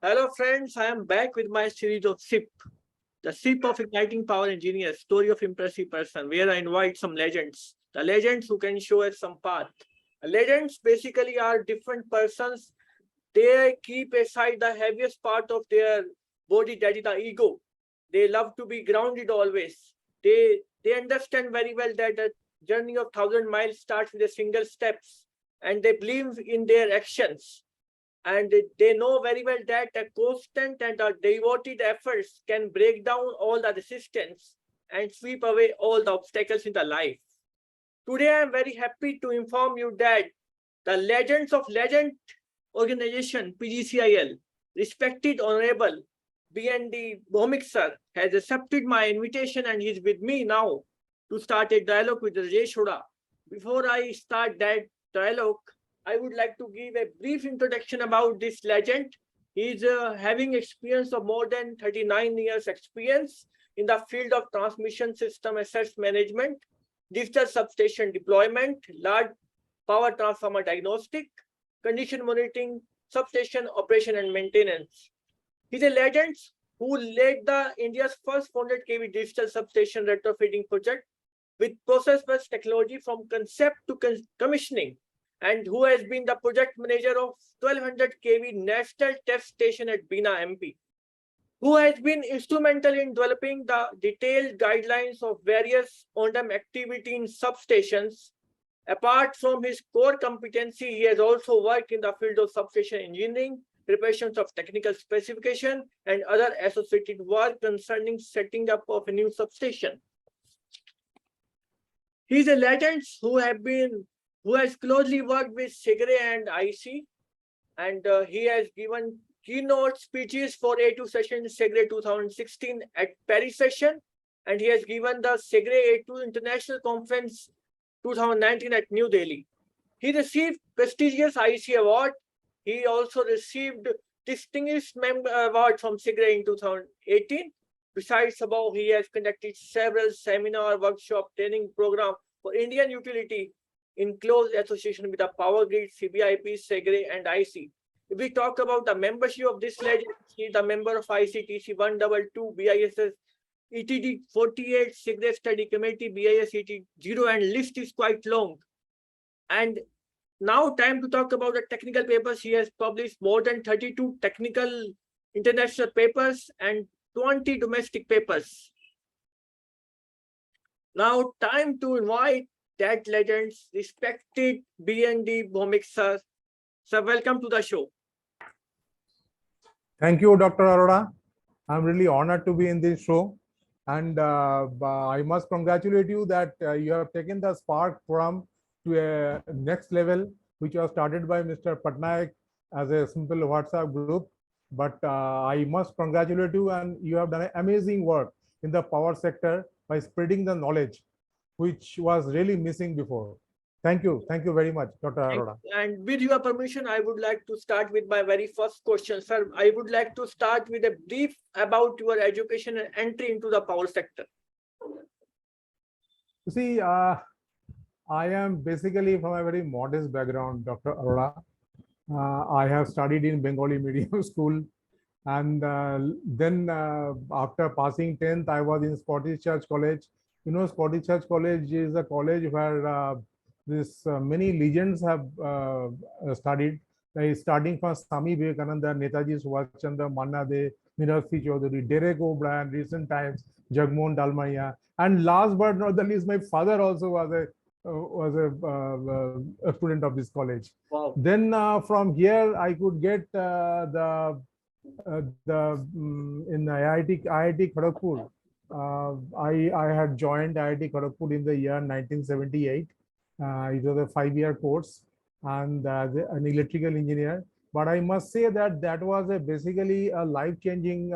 Hello friends, I am back with my series of SIP, the SIP of Igniting Power Engineers, Story of Impressive Person, where I invite some legends, the legends who can show us some path. Legends basically are different persons. They keep aside the heaviest part of their body, that is the ego. They love to be grounded always. They understand very well that the journey of 1,000 miles starts with a single steps, and they believe in their actions, and they know very well that a constant and a devoted efforts can break down all the resistance and sweep away all the obstacles in the life. Today, I am very happy to inform you that the Legends of Legend organization, PGCIL, respected Honorable BND Bhowmick sir, has accepted my invitation and is with me now to start a dialogue with Rajesh Huda. Before I start that dialogue, I would like to give a brief introduction about this legend. He is having experience of more than 39 years experience in the field of transmission system assets management, digital substation deployment, large power transformer diagnostic, condition monitoring, substation operation and maintenance. He's a legend who led the India's first 400 kV digital substation retrofitting project with process-based technology from concept to commissioning, and who has been the project manager of 1200 kV National Test Station at Bina, MP, who has been instrumental in developing the detailed guidelines of various on-demand activity in substations. Apart from his core competency, he has also worked in the field of substation engineering, preparations of technical specification, and other associated work concerning setting up of a new substation. He is a legend who has closely worked with SIGRE and IC, and he has given keynote speeches for A2 session in SIGRE 2016 at Paris session, and he has given the SIGRE A2 International Conference 2019 at New Delhi. He received prestigious IC award. He also received Distinguished Member Award from SIGRE in 2018. Besides above, he has conducted several seminar, workshop, training program for Indian utility in close association with the Power Grid, CBIP, SIGRE, and IC. If we talk about the membership of this legend, he is the member of ICTC 122, BISS ETD 48, SIGRE Study Committee, BIS ET 0, and list is quite long. And now time to talk about the technical papers. He has published more than 32 technical international papers and 20 domestic papers. Now time to invite that legend's respected BND Bhowmick sir. Sir, welcome to the show. Thank you, Dr. Arora. I'm really honored to be in this show. And I must congratulate you that you have taken the Spark Forum to a next level, which was started by Mr. Patnaik as a simple WhatsApp group. But I must congratulate you, and you have done amazing work in the power sector by spreading the knowledge, which was really missing before. Thank you. Thank you very much, Dr. Arora. And with your permission, I would like to start with my very first question, sir. I would like to start with a brief about your education and entry into the power sector. You see, I am basically from a very modest background, Dr. Arora. I have studied in Bengali medium school, and then after passing 10th, I was in Scottish Church College. You know, Scottish Church College is a college where many legends have studied, starting from Swami Vivekananda, Netaji Subhash Chandra, Manna De, Minarsi Chaudhary, Derek O'Brien, recent times, Jagmohan Dalmia, and last but not the least, my father also was a student of this college. Wow. Then from here, I could get in IIT Kharagpur. I had joined IIT Kharagpur in the year 1978. It was a 5-year course, and an electrical engineer. But I must say that that was basically a life-changing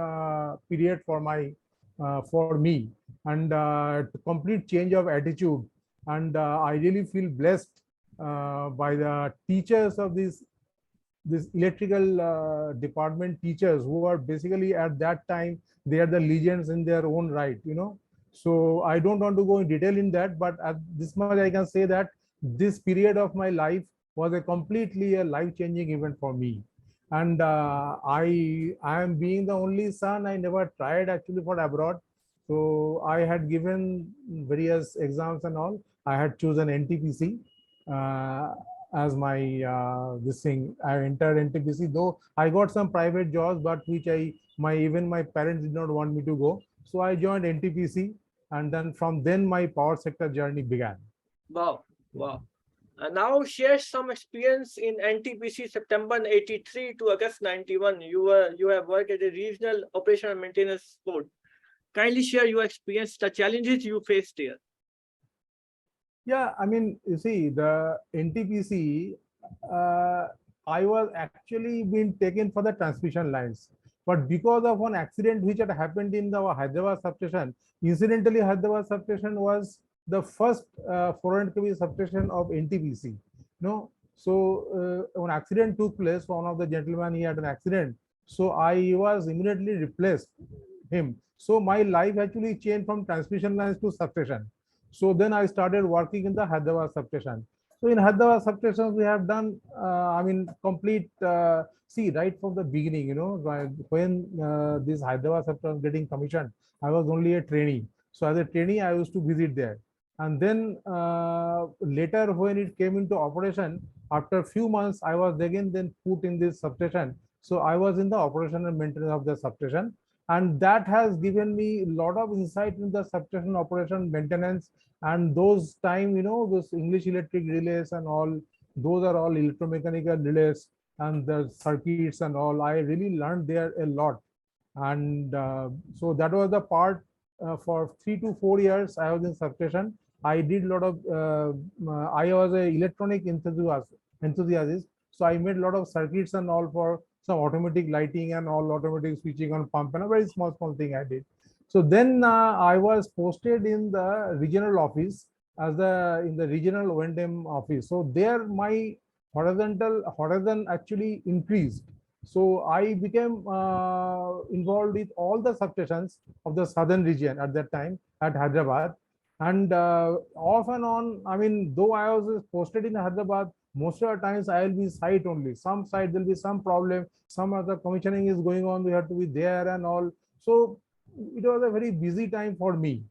period for me, and complete change of attitude. And I really feel blessed by the teachers of this electrical department teachers, who are basically at that time, they are the legends in their own right, you know. So I don't want to go in detail in that, but at this much I can say that this period of my life was completely a life-changing event for me. And I am being the only son. I never tried actually for abroad. So I had given various exams and all. I had chosen NTPC as my this thing. I entered NTPC, though I got some private jobs, but which even my parents did not want me to go. So I joined NTPC, and then from then my power sector journey began. Wow, wow. And now share some experience in NTPC September 83 to August 91. You have worked at a regional operation and maintenance board. Kindly share your experience, the challenges you faced here. Yeah, I mean, you see, the NTPC, I was actually being taken for the transmission lines. But because of one accident which had happened in the Hyderabad substation, incidentally, Hyderabad substation was the first 400 kV substation of NTPC. No, so one accident took place. One of the gentlemen, he had an accident. So I was immediately replaced him. So my life actually changed from transmission lines to substation. So then I started working in the Hyderabad substation. So in Hyderabad substations, we have done, I mean, complete, see, right from the beginning, when this Hyderabad substation was getting commissioned, I was only a trainee. So as a trainee, I used to visit there. And then later, when it came into operation, after a few months, I was again then put in this substation. So I was in the operation and maintenance of the substation. And that has given me a lot of insight in the substation operation maintenance. And those time, those English electric relays and all, those are all electromechanical relays and the circuits and all. I really learned there a lot. And so that was the part for 3 to 4 years I was in substation. I did a lot of, I was a electronic enthusiast. So I made a lot of circuits and all for some automatic lighting and all, automatic switching on pump, and a very small thing I did. So then I was posted in the regional office as in the regional O&M office. So there my horizon actually increased. So I became involved with all the substations of the southern region at that time at Hyderabad. And off and on, I mean, though I was posted in Hyderabad, most of the times I will be site only. Some site there will be some problem, some other commissioning is going on, we have to be there and all. So it was a very busy time for me.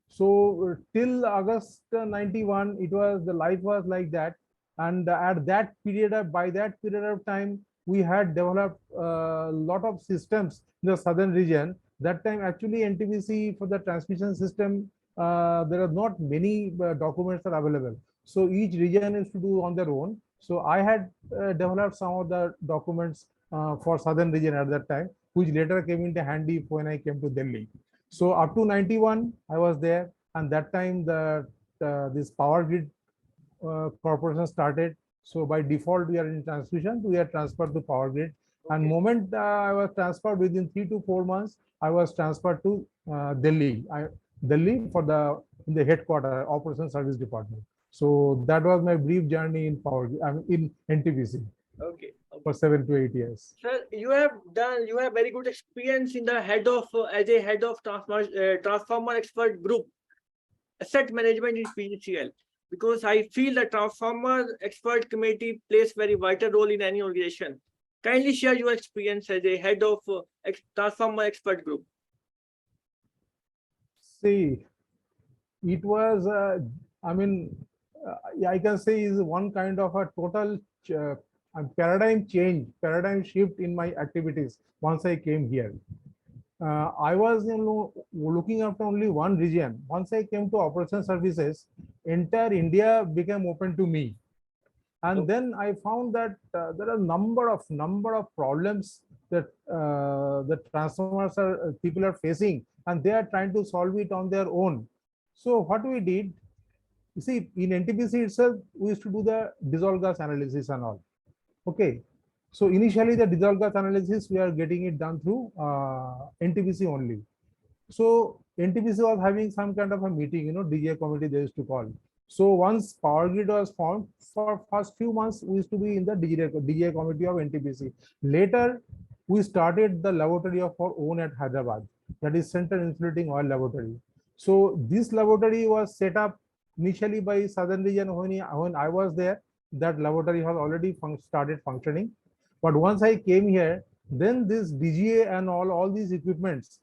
So till August 91, the life was like that. And at that period, by that period of time, we had developed a lot of systems in the southern region. That time, actually, NTPC for the transmission system, there are not many documents are available. So each region is to do on their own. So I had developed some of the documents for southern region at that time, which later came into handy when I came to Delhi. So up to 91, I was there, and that time this power grid corporation started. So by default, we are in transmission. We are transferred to power grid. Okay. And moment I was transferred within 3 to 4 months, I was transferred to Delhi. Delhi for the headquarter operation service department. So that was my brief journey in in NTPC. Okay. For 7 to 8 years. Sir, you have very good experience in the as a head of transformer expert group, asset management in PGCIL, because I feel the transformer expert committee plays very vital role in any organization. Kindly share your experience as a head of transformer expert group. See, it was, I mean, I can say is one kind of a total paradigm shift in my activities once I came here. I was looking after only one region. Once I came to operation services, entire India became open to me. And then I found that there are number of problems that the transformers people are facing, and they are trying to solve it on their own. So what we did, you see, in NTPC itself, we used to do the dissolved gas analysis and all. Okay. So initially the dissolved gas analysis, we are getting it done through NTPC only. So NTPC was having some kind of a meeting, DGA committee they used to call. So once power grid was formed, for first few months, we used to be in the DGA committee of NTPC. Later, we started the laboratory of our own at Hyderabad, that is Central Insulating Oil Laboratory. So this laboratory was set up initially by Southern region when I was there. That laboratory has already started functioning. But once I came here, then this DGA and all these equipments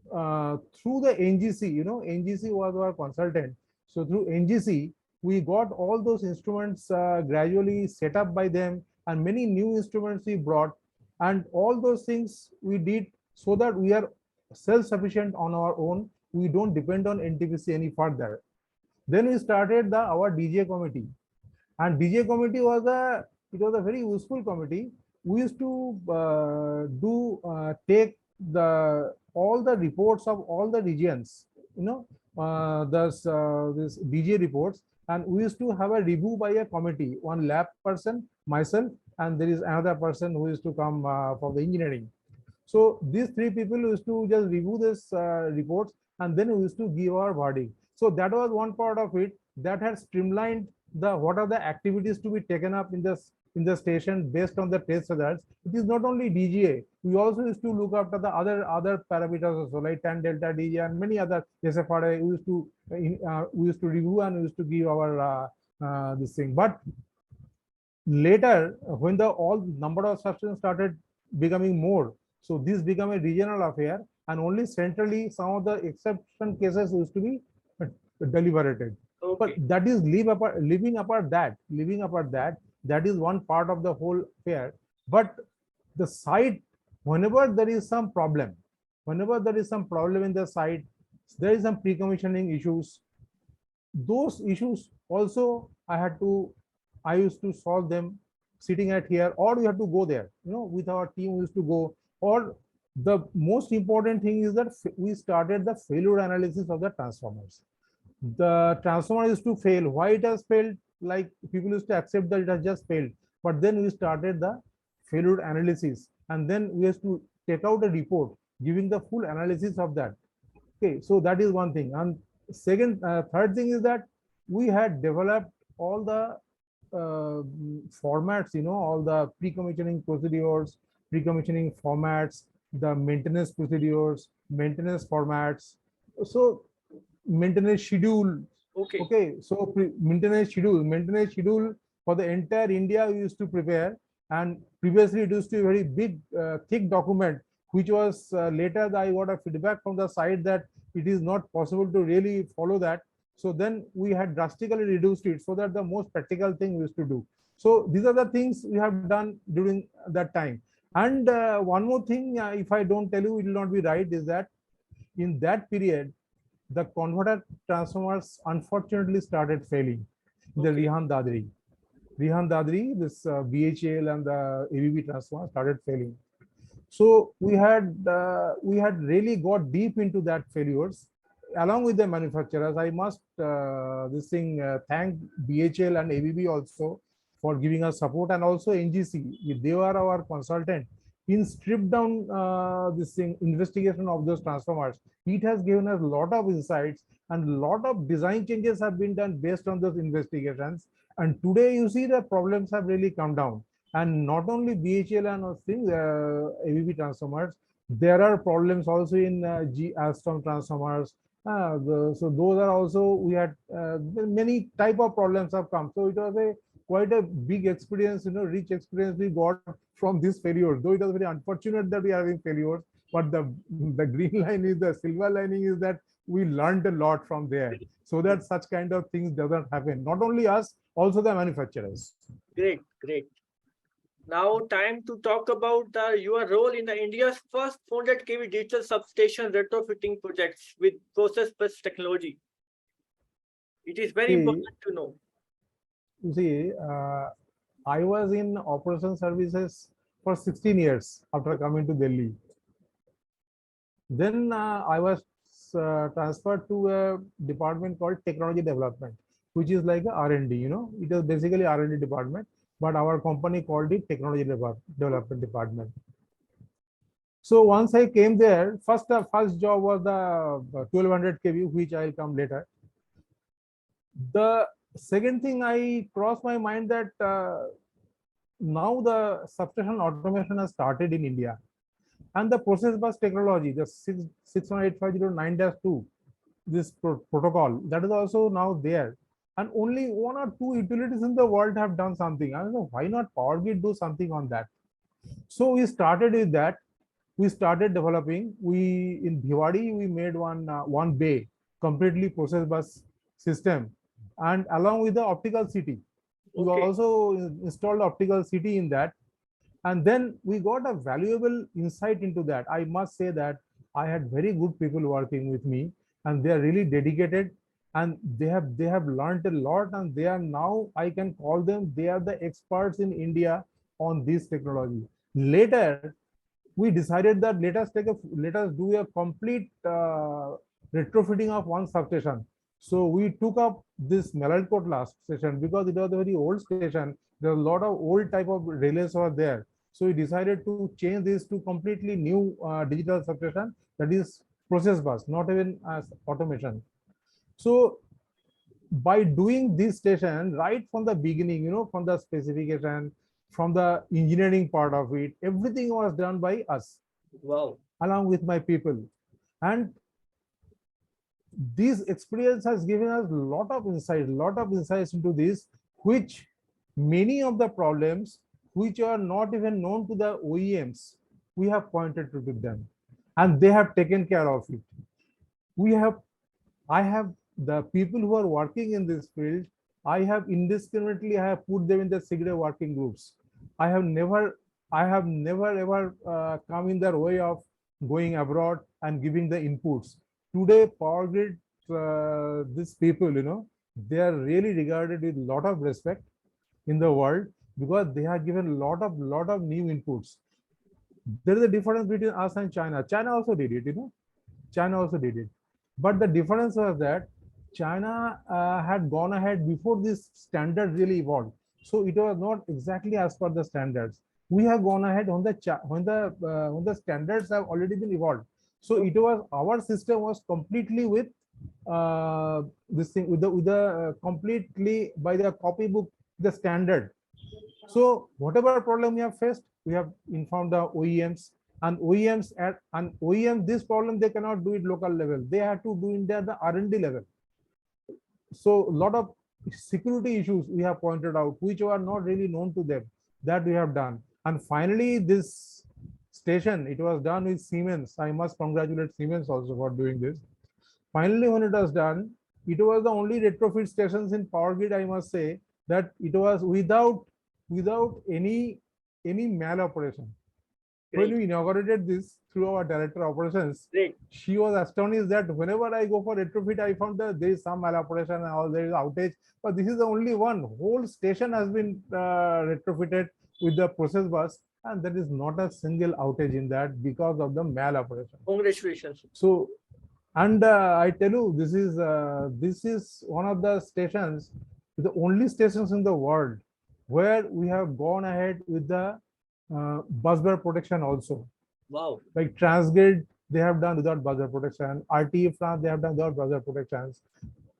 through the NGC, NGC was our consultant. So through NGC, we got all those instruments gradually set up by them, and many new instruments we brought, and all those things we did so that we are self-sufficient on our own. We don't depend on NTPC any further. Then we started our DGA committee, and DGA committee was a very useful committee. We used to take all the reports of all the regions, this DGA reports, and we used to have a review by a committee, one lab person, myself, and there is another person who used to come for the engineering. So these three people used to just review this reports, and then we used to give our verdict. So that was one part of it that had streamlined what are the activities to be taken up in the station based on the test results. It is not only DGA. We also used to look after the other parameters also, like tan delta DGA and many other SFRA. We used to review, and we used to give our this thing. But later, when the all number of substations started becoming more, so this became a regional affair, and only centrally some of the exception cases used to be deliberated. Okay. But that is leaving apart that, that is one part of the whole affair. But the site, whenever there is some problem in the site, there is some pre-commissioning issues. Those issues also I used to solve them sitting at here, or we have to go there, with our team we used to go. Or the most important thing is that we started the failure analysis of the transformers. The transformer used to fail. Why it has failed? Like, people used to accept that it has just failed. But then we started the failure analysis, and then we used to take out a report giving the full analysis of that. Okay, so that is one thing. And third thing is that we had developed all the formats, all the pre-commissioning procedures, pre-commissioning formats, the maintenance procedures, maintenance formats. So maintenance schedule. Okay. So maintenance schedule for the entire India we used to prepare, and previously it used to be a very big, thick document, which was later I got a feedback from the site that it is not possible to really follow that. So then we had drastically reduced it, so that the most practical thing we used to do. So these are the things we have done during that time. And one more thing, if I don't tell you, it will not be right, is that in that period, the converter transformers unfortunately started failing. The Rihan Dadri, this BHAL and the ABB transformer started failing. So we had really got deep into that failures along with the manufacturers. I must thank BHL and ABB also for giving us support, and also NGC. They were our consultant in stripped down investigation of those transformers. It has given us a lot of insights, and a lot of design changes have been done based on those investigations. And today you see the problems have really come down. And not only BHL and ABB transformers, there are problems also in Alstom transformers. So those are also, we had many type of problems have come. So it was quite a big experience, rich experience we got from this failure. Though it was very unfortunate that we are having failures, but the green line is, the silver lining is that we learned a lot from there, so that such kind of things doesn't happen. Not only us, also the manufacturers. Great. Now time to talk about your role in the India's first 400 kV digital substation retrofitting projects with process-based technology. It is very important to know. You see, I was in operation services for 16 years after coming to Delhi. Then I was transferred to a department called technology development, which is like a R&D. It is basically R&D department, but our company called it technology development department. So once I came there, first job was the 1200 kV, which I'll come later. The second thing I crossed my mind that now the substation automation has started in India, and the process bus technology, the 61850-9-2, this protocol, that is also now there. And only 1 or 2 utilities in the world have done something. I don't know, why not Power Grid do something on that? So we started with that. We started developing. We in Bhiwadi we made one bay completely process bus system, and along with the optical CT, we Okay. also installed optical CT in that. And then we got a valuable insight into that. I must say that I had very good people working with me, and they are really dedicated, and they have learned a lot, and they are now, I can call them, they are the experts in India on this technology. Later, we decided that let us do a complete retrofitting of one substation. So we took up this Malalkotla station because it was a very old station. There are a lot of old type of relays over there. So we decided to change this to completely new digital substation, that is process bus, not even as automation. So by doing this station right from the beginning, from the specification, from the engineering part of it, everything was done by us. Wow. Along with my people. And this experience has given us a lot of insights into this, which many of the problems which are not even known to the OEMs, we have pointed to them, and they have taken care of it. I have the people who are working in this field, I have indiscriminately, I have put them in the secret working groups. I have never ever come in their way of going abroad and giving the inputs. Today, Power Grid, these people, they are really regarded with a lot of respect in the world because they have given a lot of new inputs. There is a difference between us and China. China also did it, China also did it. But the difference was that China had gone ahead before this standard really evolved. So it was not exactly as per the standards. We have gone ahead when the standards have already been evolved. So it was, our system was completely with this thing with the completely by the copybook, the standard. So whatever problem we have faced, we have informed the OEMs, and OEMs this problem they cannot do it local level. They have to do it at the R&D level. So a lot of security issues we have pointed out, which are not really known to them, that we have done. And finally, this station, it was done with Siemens. I must congratulate Siemens also for doing this. Finally, when it was done, it was the only retrofit stations in Power Grid, I must say, that it was without any mal-operation. When we inaugurated this through our director of operations, she was astonished that whenever I go for retrofit, I found that there is some mal-operation and all, there is outage. But this is the only one. Whole station has been retrofitted with the process bus, and there is not a single outage in that because of the mal-operation. Congratulations. So, and I tell you, this is one of the stations, the only stations in the world where we have gone ahead with the busbar protection also. Wow. Like Transgrid, they have done without buzzer protection. RTE France, they have done without buzzer protections.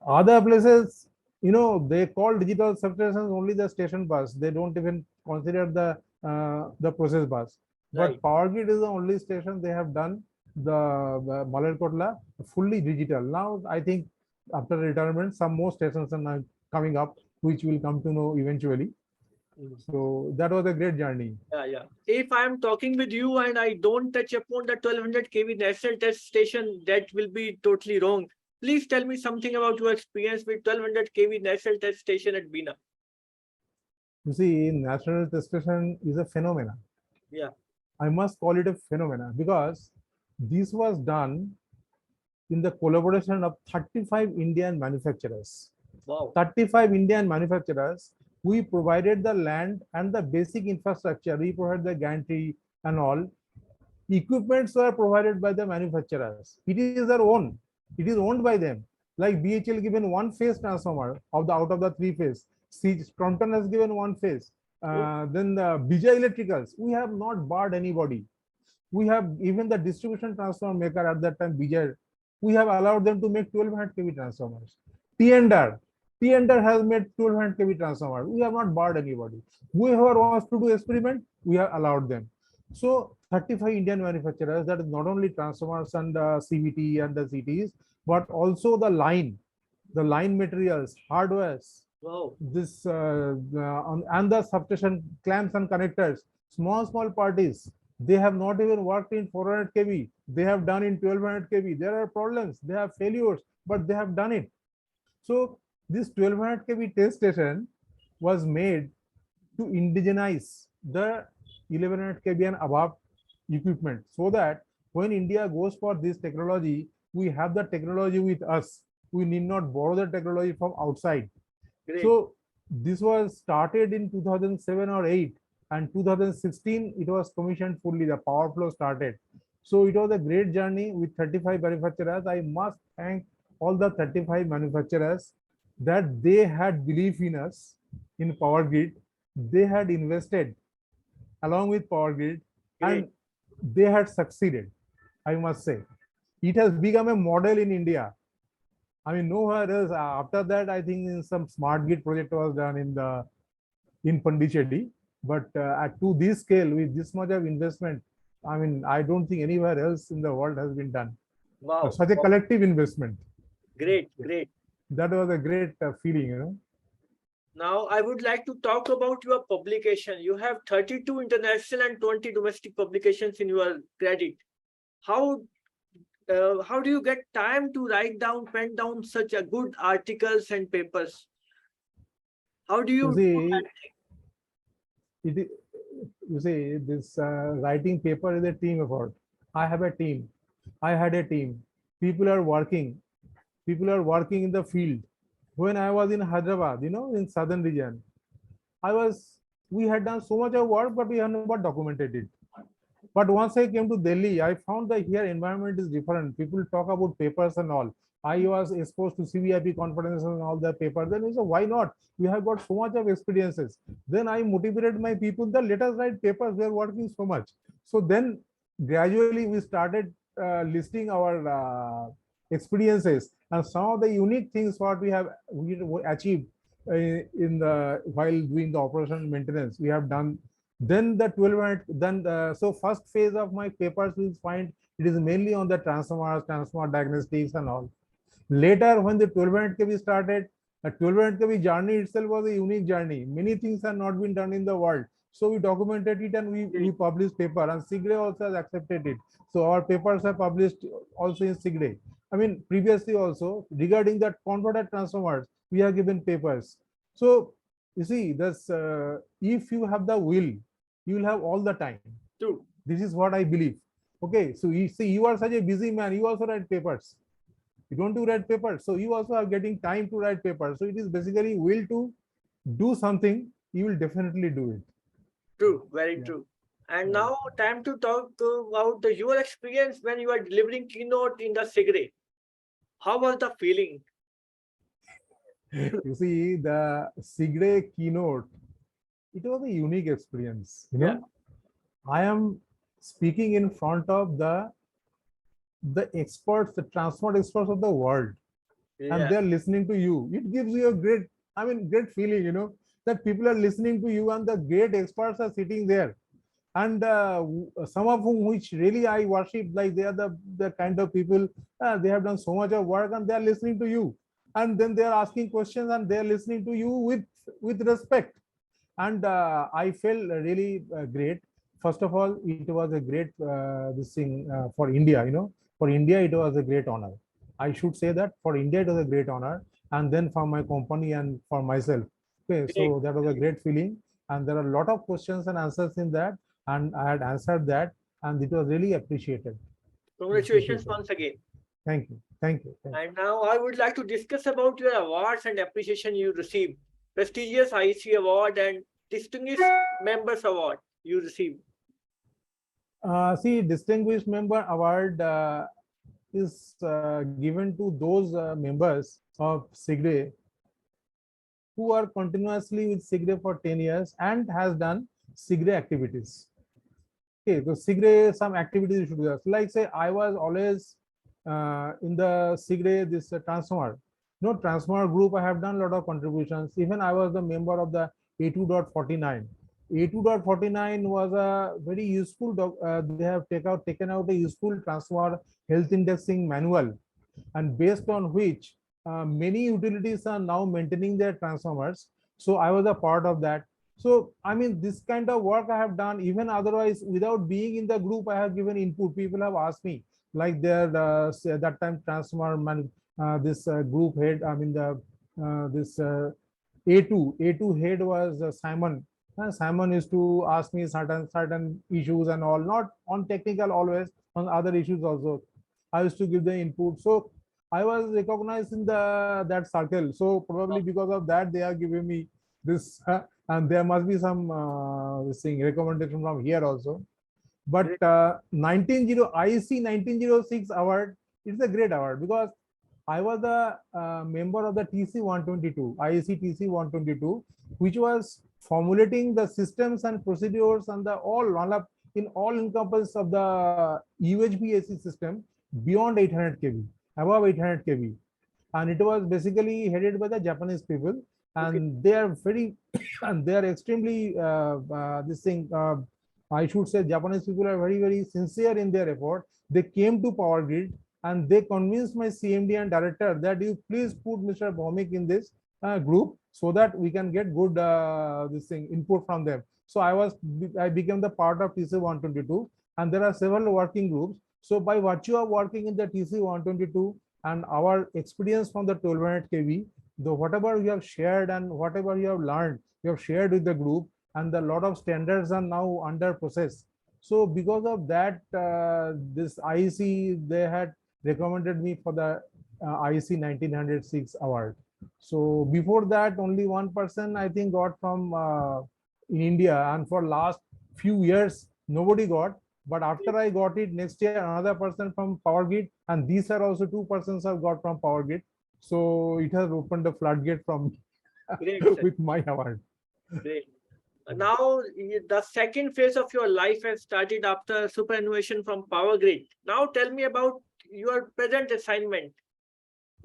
Other places, they call digital substations only the station bus. They don't even consider the process bus. Right. But Power Grid is the only station they have done the Malalkotla fully digital. Now, I think after retirement, some more stations are now coming up, which will come to know eventually. So that was a great journey. Yeah. If I am talking with you and I don't touch upon the 1200 kV national test station, that will be totally wrong. Please tell me something about your experience with 1200 kV national test station at Bina. You see, national test station is a phenomenon. Yeah. I must call it a phenomenon because this was done in the collaboration of 35 Indian manufacturers. Wow. 35 Indian manufacturers. We provided the land and the basic infrastructure. We provided the gantry and all. Equipments were provided by the manufacturers. It is their own. It is owned by them. Like BHL given one phase transformer out of the three phase. Crompton has given one phase. Then the Bija Electricals. We have not barred anybody. We have even the distribution transformer maker at that time, Bija. We have allowed them to make 1200 kV transformers. T&R has made 1200 kV transformer. We have not barred anybody. Whoever wants to do experiment, we have allowed them. So 35 Indian manufacturers, that is not only transformers and CVT and the CTs, but also the line materials, hardwares. Wow. This and the substation clamps and connectors. Small parties. They have not even worked in 400 kV. They have done in 1200 kV. There are problems. They have failures, but they have done it. So this 1200 kV test station was made to indigenize the 1100 kV and above equipment, so that when India goes for this technology, we have the technology with us. We need not borrow the technology from outside. Great. So this was started in 2007 or 8, and 2016 it was commissioned fully. The power flow started. So it was a great journey with 35 manufacturers. I must thank all the 35 manufacturers that they had belief in us, in Power Grid. They had invested along with Power Grid, Great. and they had succeeded. I must say, it has become a model in India. I mean, nowhere else. After that, I think in some smart grid project was done in Pondicherry, but to this scale with this much of investment, I mean, I don't think anywhere else in the world has been done. Wow. Such a collective investment. Great, great. That was a great feeling, you know. Now, I would like to talk about your publication. You have 32 international and 20 domestic publications in your credit. How do you get time to pen down such a good articles and papers? How do you do see, that thing? you see, this writing paper is a team effort. I have a team. I had a team. People are working. People are working in the field. When I was in Hyderabad, you know, in southern region, we had done so much of work, but we had not documented it. But once I came to Delhi, I found that here environment is different. People talk about papers and all. I was exposed to CVIP conferences and all the papers. Then we said, why not? We have got so much of experiences. Then I motivated my people that let us write papers. We are working so much. So then gradually we started listing our experiences and some of the unique things what we achieved in the while doing the operation maintenance. We have done. Then the 12 then so first phase of my papers will find it is mainly on the transformers, transformer diagnostics and all. Later when the 1200 kV started, the 1200 kV journey itself was a unique journey. Many things have not been done in the world, so we documented it and we published paper, and SIGRE also has accepted it. So our papers are published also in SIGRE. I mean, previously also regarding that converter transformers we have given papers. So you see, this if you have the will, you will have all the time. True. This is what I believe. Okay, so you see, you are such a busy man, you also write papers. You don't do write papers, so you also are getting time to write papers. So it is basically will to do something, you will definitely do it. True, very true. And now time to talk about your experience when you are delivering keynote in the SIGRE. How was the feeling? You see, the SIGRE keynote, it was a unique experience. You know, I am speaking in front of the experts, the transport experts of the world, and they're listening to you. It gives you a great, I mean, great feeling, you know, that people are listening to you and the great experts are sitting there. And some of whom which really I worship, like they are the kind of people, they have done so much of work and they are listening to you. And then they are asking questions and they are listening to you with respect. And I felt really great. First of all, it was a great this thing for India, you know. For India, it was a great honor. I should say that for India, it was a great honor. And then for my company and for myself. Okay, so that was a great feeling. And there are a lot of questions and answers in that. And I had answered that. And it was really appreciated. Congratulations once again. Thank you. Thank you. And now I would like to discuss about your awards and appreciation you received. Prestigious IC award and Distinguished Members Award you received. See, Distinguished Member Award is given to those members of SIGRE who are continuously with SIGRE for 10 years and has done SIGRE activities. Okay, so SIGRE, some activities you should do. Like say, I was always in the SIGRE, this transformer. You know, transformer group, I have done a lot of contributions. Even I was the member of the A2.49. A2.49 was a very useful, they have taken out a useful transformer health indexing manual, and based on which many utilities are now maintaining their transformers. So I was a part of that. So, I mean, this kind of work I have done, even otherwise, without being in the group, I have given input. People have asked me, like their say that time transformer man, this group head, I mean, the this A2 head was Simon. Simon used to ask me certain issues and all, not on technical always, on other issues also. I used to give the input. So I was recognized in the that circle. So probably because of that, they are giving me this, and there must be some this thing recommendation from here also. But Great. 190 IC 1906 award, it's a great award because I was a member of the TC 122, IEC TC 122, which was formulating the systems and procedures and the in all encompass of the UHVAC system beyond 800 kV, above 800 kV. And it was basically headed by the Japanese people, Okay. and they are very and they are extremely this thing. I should say Japanese people are very sincere in their effort. They came to Power Grid and they convinced my CMD and director that you please put Mr. Bhowmick in this group so that we can get good this thing input from them. So I became the part of TC 122, and there are several working groups. So by virtue of working in the TC 122 and our experience from the 1200 kV, the whatever you have shared and whatever you have learned, you have shared with the group, and a lot of standards are now under process. So because of that, this IEC, they had recommended me for the IEC 1906 award. So before that, only one person I think got from in India, and for last few years nobody got. But after I got it, next year another person from Power Grid, and these are also two persons have got from Power Grid. So it has opened the floodgate from Great, sir. with my award. Great. Now, the second phase of your life has started after superannuation from Power Grid. Now, tell me about your present assignment.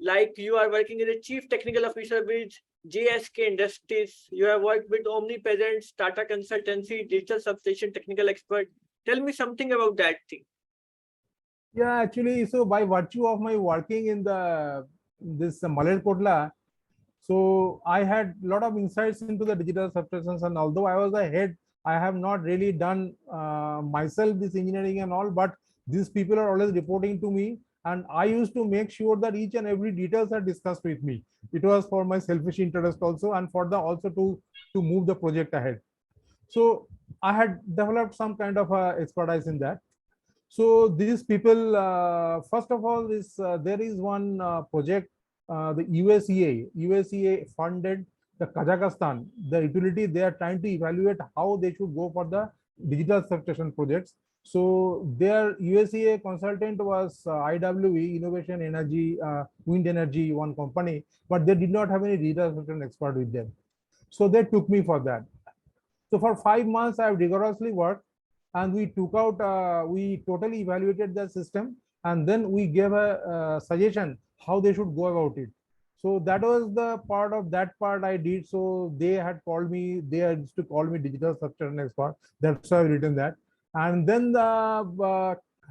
Like you are working as a chief technical officer with JSK Industries. You have worked with Omnipresent, Tata Consultancy, digital substation technical expert. Tell me something about that thing. Yeah, actually, so by virtue of my working in the this Malerkotla, so I had a lot of insights into the digital substations, and although I was the head, I have not really done myself this engineering and all, but these people are always reporting to me, and I used to make sure that each and every details are discussed with me. It was for my selfish interest also, and for the also to move the project ahead. So I had developed some kind of expertise in that. So these people, first of all, there is one project, the USEA funded the Kazakhstan, the utility. They are trying to evaluate how they should go for the digital substation projects. So their USEA consultant was IWE, Innovation Energy, Wind Energy, one company, but they did not have any digital substation expert with them. So they took me for that. So for 5 months, I have rigorously worked, and we took out, we totally evaluated the system, and then we gave a suggestion how they should go about it. So that was the part of that part I did. So they had called me, they used to call me digital substation expert. That's why I've written that. And then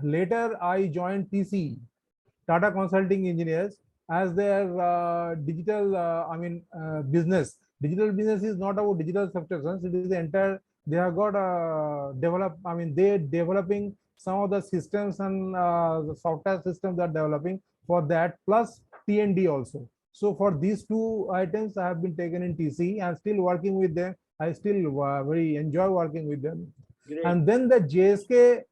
later I joined TC, Tata Consulting Engineers, as their digital, business. Digital business is not about digital substations. It is the entire. They have got they're developing some of the systems and the software systems they're developing for that, plus T&D also. So for these two items, I have been taken in TC and still working with them. I still very enjoy working with them. Great. And then the JSK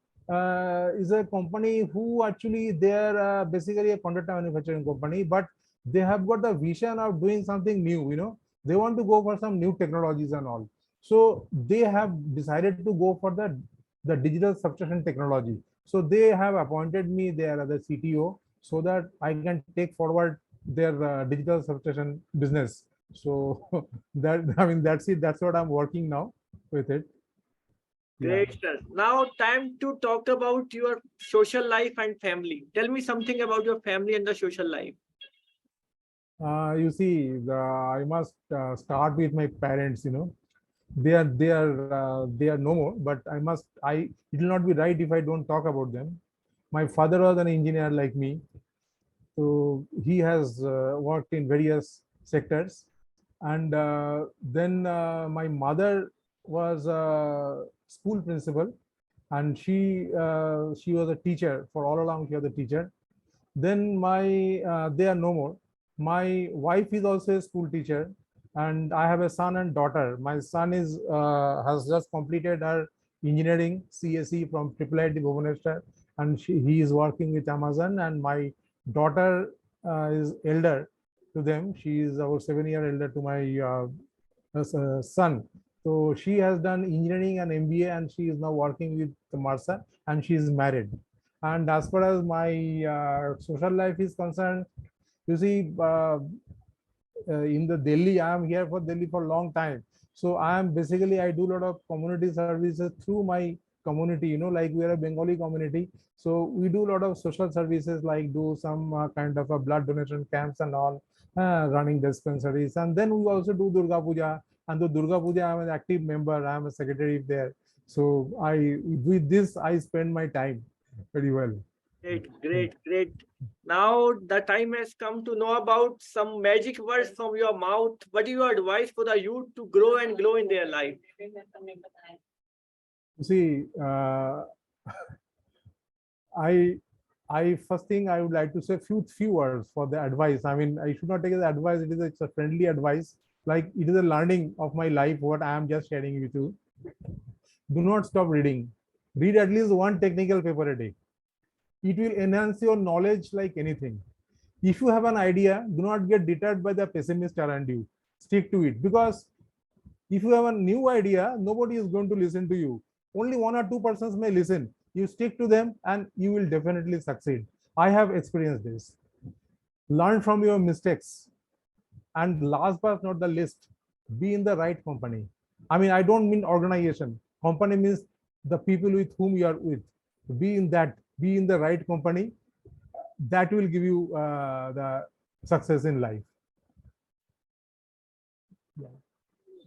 is a company who actually they're basically a conductor manufacturing company, but they have got the vision of doing something new. They want to go for some new technologies and all. So they have decided to go for the digital substation technology. So they have appointed me there as a CTO so that I can take forward their digital substation business. So that that's it. That's what I'm working now with it. Yeah. Great, sir. Now, time to talk about your social life and family. Tell me something about your family and the social life. You see, I must start with my parents. They are no more, but it will not be right if I don't talk about them. My father was an engineer like me, so he has worked in various sectors, and then my mother was a school principal, and she was a teacher for all along. She was a teacher. Then they are no more. My wife is also a school teacher, and I have a son and daughter. My son has just completed her engineering CSE from IIIT Bhubaneswar, and he is working with Amazon. And my daughter is elder to them. She is about 7 years elder to my son. So she has done engineering and MBA, and she is now working with Marsa, and she is married. And as far as my social life is concerned, you see, in the Delhi, I am here for Delhi for a long time. So I do a lot of community services through my community, like we are a Bengali community. So we do a lot of social services, like do some kind of a blood donation camps and all, running dispensaries. And then we also do Durga Puja. And the Durga Puja, I'm an active member. I'm a secretary there. So with this, I spend my time very well. Great. Now the time has come to know about some magic words from your mouth. What is your advice for the youth to grow and glow in their life? You see, I first thing I would like to say few words for the advice. I mean, I should not take it as advice. It's a friendly advice. Like it is a learning of my life, what I am just sharing with you. Do not stop reading. Read at least one technical paper a day. It will enhance your knowledge like anything. If you have an idea, do not get deterred by the pessimist around you. Stick to it, because if you have a new idea, nobody is going to listen to you. Only 1 or 2 persons may listen. You stick to them and you will definitely succeed. I have experienced this. Learn from your mistakes. And last but not the least, be in the right company. I mean, I don't mean organization. Company means the people with whom you are with. Be in the right company. That will give you the success in life. Yeah.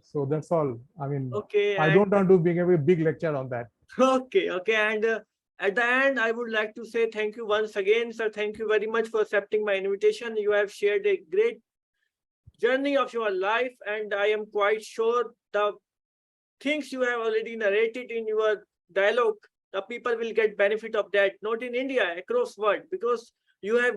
So that's all. I mean, okay, I don't want to give a big lecture on that. Okay. And at the end, I would like to say thank you once again, sir. Thank you very much for accepting my invitation. You have shared a great journey of your life, and I am quite sure the things you have already narrated in your dialogue, the people will get benefit of that, not in India, across world, because you have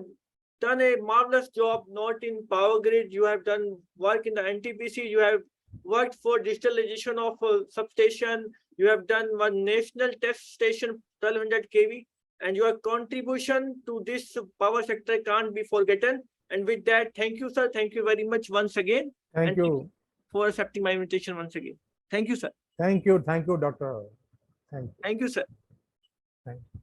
done a marvelous job, not in power grid. You have done work in the NTPC. You have worked for digitalization of substation. You have done one national test station, 1200 kV, and your contribution to this power sector can't be forgotten. And with that, thank you, sir. Thank you very much once again. Thank you for accepting my invitation once again. Thank you, sir. Thank you, Doctor. Thank you, sir. Thank you.